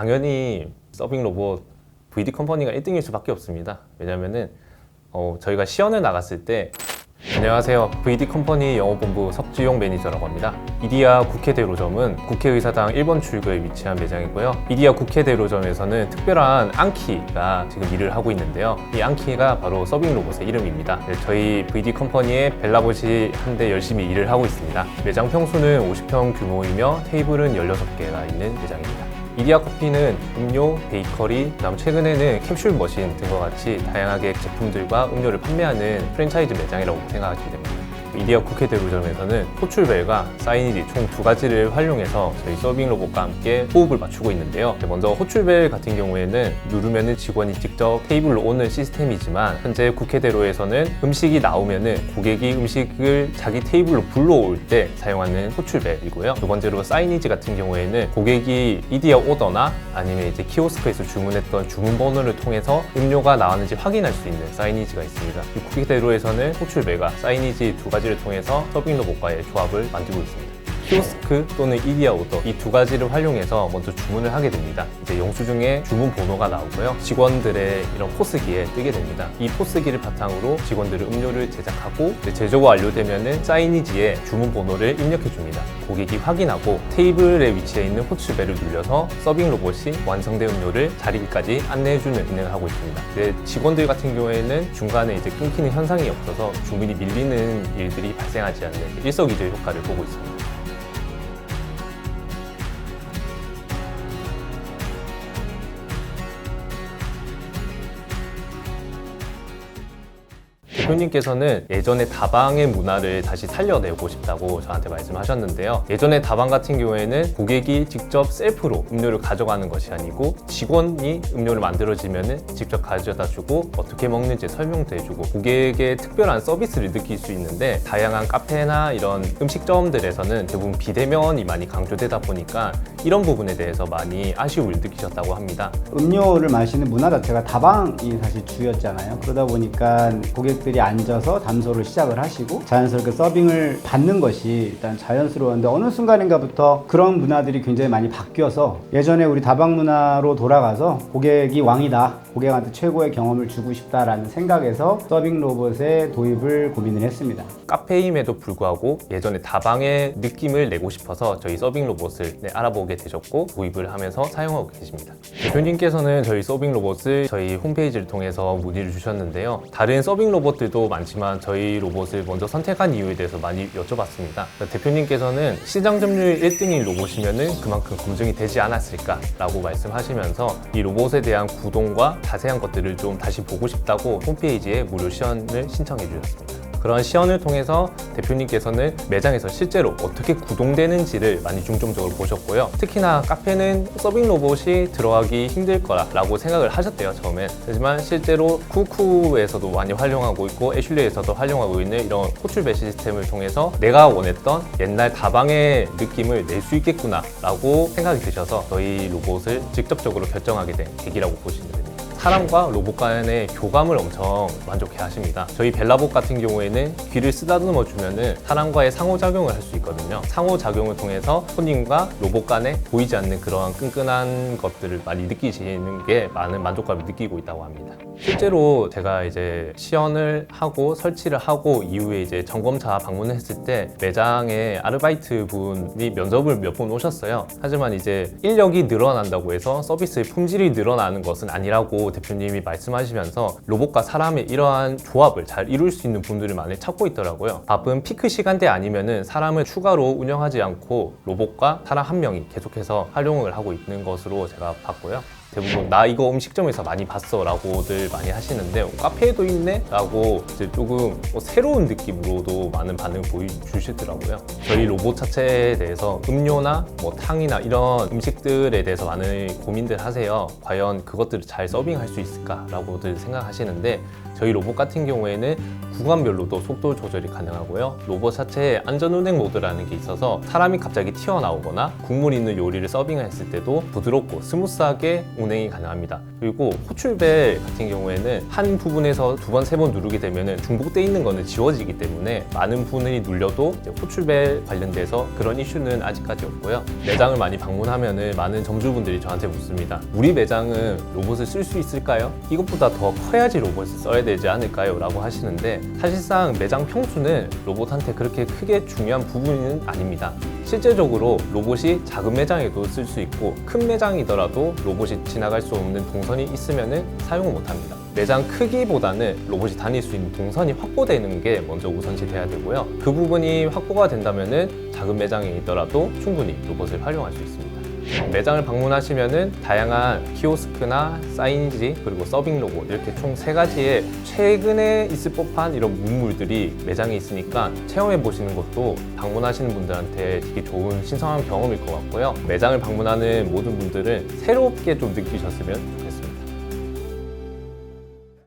당연히 서빙 로봇 VD 컴퍼니가 1등일 수밖에 없습니다. 왜냐면은 저희가 시연을 나갔을 때 안녕하세요. VD 컴퍼니 영업본부 석지용 매니저라고 합니다. 이디야 국회대로점은 국회의사당 1번 출구에 위치한 매장이고요. 이디야 국회대로점에서는 특별한 안키가 지금 일을 하고 있는데요. 이 안키가 바로 서빙 로봇의 이름입니다. 저희 VD 컴퍼니의 벨라봇이 한대 열심히 일을 하고 있습니다. 매장 평수는 50평 규모이며 테이블은 16개가 있는 매장입니다. 이디야 커피는 음료, 베이커리, 그다음 최근에는 캡슐 머신 등과 같이 다양하게 제품들과 음료를 판매하는 프랜차이즈 매장이라고 생각하시면 됩니다. 이디야 국회대로점에서는 호출벨과 사이니지 총 2가지를 활용해서 저희 서빙 로봇과 함께 호흡을 맞추고 있는데요. 먼저 호출벨 같은 경우에는 누르면은 직원이 직접 테이블로 오는 시스템이지만 현재 국회대로에서는 음식이 나오면은 고객이 음식을 자기 테이블로 불러올 때 사용하는 호출벨이고요. 두 번째로 사이니지 같은 경우에는 고객이 이디야 오더나 아니면 이제 키오스크에서 주문했던 주문 번호를 통해서 음료가 나왔는지 확인할 수 있는 사이니지가 있습니다. 이 국회대로에서는 호출벨과 사이니지 2가지를 통해서 서빙 로봇과의 조합을 만들고 있습니다. 키오스크 또는 이디야 오더 이 2가지를 활용해서 먼저 주문을 하게 됩니다. 이제 영수증에 주문 번호가 나오고요. 직원들의 이런 포스기에 뜨게 됩니다. 이 포스기를 바탕으로 직원들은 음료를 제작하고 제조가 완료되면은 사이니지에 주문 번호를 입력해 줍니다. 고객이 확인하고 테이블에 위치해 있는 호출벨을 눌려서 서빙 로봇이 완성된 음료를 자리까지 안내해주는 기능을 하고 있습니다. 직원들 같은 경우에는 중간에 이제 끊기는 현상이 없어서 주문이 밀리는 일들이 발생하지 않는 일석이조 효과를 보고 있습니다. 대표님께서는 예전에 다방의 문화를 다시 살려내고 싶다고 저한테 말씀하셨는데요. 예전에 다방 같은 경우에는 고객이 직접 셀프로 음료를 가져가는 것이 아니고 직원이 음료를 만들어지면 직접 가져다 주고 어떻게 먹는지 설명도 해주고 고객의 특별한 서비스를 느낄 수 있는데 다양한 카페나 이런 음식점들에서는 대부분 비대면이 많이 강조되다 보니까 이런 부분에 대해서 많이 아쉬움을 느끼셨다고 합니다. 음료를 마시는 문화 자체가 다방이 사실 주였잖아요. 그러다 보니까 고객들이 앉아서 담소를 시작을 하시고 자연스럽게 서빙을 받는 것이 일단 자연스러웠는데 어느 순간인가부터 그런 문화들이 굉장히 많이 바뀌어서 예전에 우리 다방 문화로 돌아가서 고객이 왕이다, 고객한테 최고의 경험을 주고 싶다라는 생각에서 서빙 로봇의 도입을 고민을 했습니다. 카페임에도 불구하고 예전에 다방의 느낌을 내고 싶어서 저희 서빙 로봇을 알아보게 되셨고 도입을 하면서 사용하고 계십니다. 대표님께서는 저희 서빙 로봇을 저희 홈페이지를 통해서 문의를 주셨는데요. 다른 서빙 로봇들도 많지만 저희 로봇을 먼저 선택한 이유에 대해서 많이 여쭤봤습니다. 대표님께서는 시장 점유율 1등인 로봇이면 그만큼 검증이 되지 않았을까라고 말씀하시면서 이 로봇에 대한 구동과 자세한 것들을 좀 다시 보고 싶다고 홈페이지에 무료 시연을 신청해 주셨습니다. 그런 시연을 통해서 대표님께서는 매장에서 실제로 어떻게 구동되는지를 많이 중점적으로 보셨고요. 특히나 카페는 서빙 로봇이 들어가기 힘들 거라고 생각을 하셨대요, 처음엔. 하지만 실제로 쿠쿠에서도 많이 활용하고 있고 애슐리에서도 활용하고 있는 이런 호출벨 시스템을 통해서 내가 원했던 옛날 다방의 느낌을 낼 수 있겠구나 라고 생각이 드셔서 저희 로봇을 직접적으로 결정하게 된 계기라고 보시면 됩니다. 사람과 로봇 간의 교감을 엄청 만족해 하십니다. 저희 벨라봇 같은 경우에는 귀를 쓰다듬어 주면은 사람과의 상호작용을 할 수 있거든요. 상호작용을 통해서 손님과 로봇 간에 보이지 않는 그러한 끈끈한 것들을 많이 느끼시는 게 많은 만족감을 느끼고 있다고 합니다. 실제로 제가 이제 시연을 하고 설치를 하고 이후에 이제 점검차 방문을 했을 때 매장에 아르바이트 분이 면접을 몇 번 오셨어요. 하지만 이제 인력이 늘어난다고 해서 서비스의 품질이 늘어나는 것은 아니라고 대표님이 말씀하시면서 로봇과 사람의 이러한 조합을 잘 이룰 수 있는 분들을 많이 찾고 있더라고요. 바쁜 피크 시간대 아니면은 사람을 추가로 운영하지 않고 로봇과 사람 한 명이 계속해서 활용을 하고 있는 것으로 제가 봤고요. 대부분 나 이거 음식점에서 많이 봤어 라고들 많이 하시는데 카페에도 있네? 라고 이제 조금 새로운 느낌으로도 많은 반응을 보여주시더라고요. 저희 로봇 자체에 대해서 음료나 탕이나 이런 음식들에 대해서 많은 고민들 하세요. 과연 그것들을 잘 서빙할 수 있을까? 라고들 생각하시는데 저희 로봇 같은 경우에는 구간별로도 속도 조절이 가능하고요. 로봇 자체에 안전운행 모드라는 게 있어서 사람이 갑자기 튀어나오거나 국물 있는 요리를 서빙했을 때도 부드럽고 스무스하게 운행이 가능합니다. 그리고 호출벨 같은 경우에는 한 부분에서 두 번, 세 번 누르게 되면 중복돼 있는 거는 지워지기 때문에 많은 분이 눌려도 이제 호출벨 관련돼서 그런 이슈는 아직까지 없고요. 매장을 많이 방문하면 많은 점주분들이 저한테 묻습니다. 우리 매장은 로봇을 쓸 수 있을까요? 이것보다 더 커야지 로봇을 써야 되지 않을까요? 라고 하시는데 사실상 매장 평수는 로봇한테 그렇게 크게 중요한 부분은 아닙니다. 실제적으로 로봇이 작은 매장에도 쓸 수 있고 큰 매장이더라도 로봇이 지나갈 수 없는 동선이 있으면 사용을 못합니다. 매장 크기보다는 로봇이 다닐 수 있는 동선이 확보되는 게 먼저 우선시 돼야 되고요. 그 부분이 확보가 된다면 작은 매장에 있더라도 충분히 로봇을 활용할 수 있습니다. 매장을 방문하시면은 다양한 키오스크나 사이니지 그리고 서빙 로봇 이렇게 총 3가지의 최근에 있을 법한 이런 문물들이 매장에 있으니까 체험해 보시는 것도 방문하시는 분들한테 되게 좋은 신선한 경험일 것 같고요. 매장을 방문하는 모든 분들은 새롭게 좀 느끼셨으면 좋겠습니다.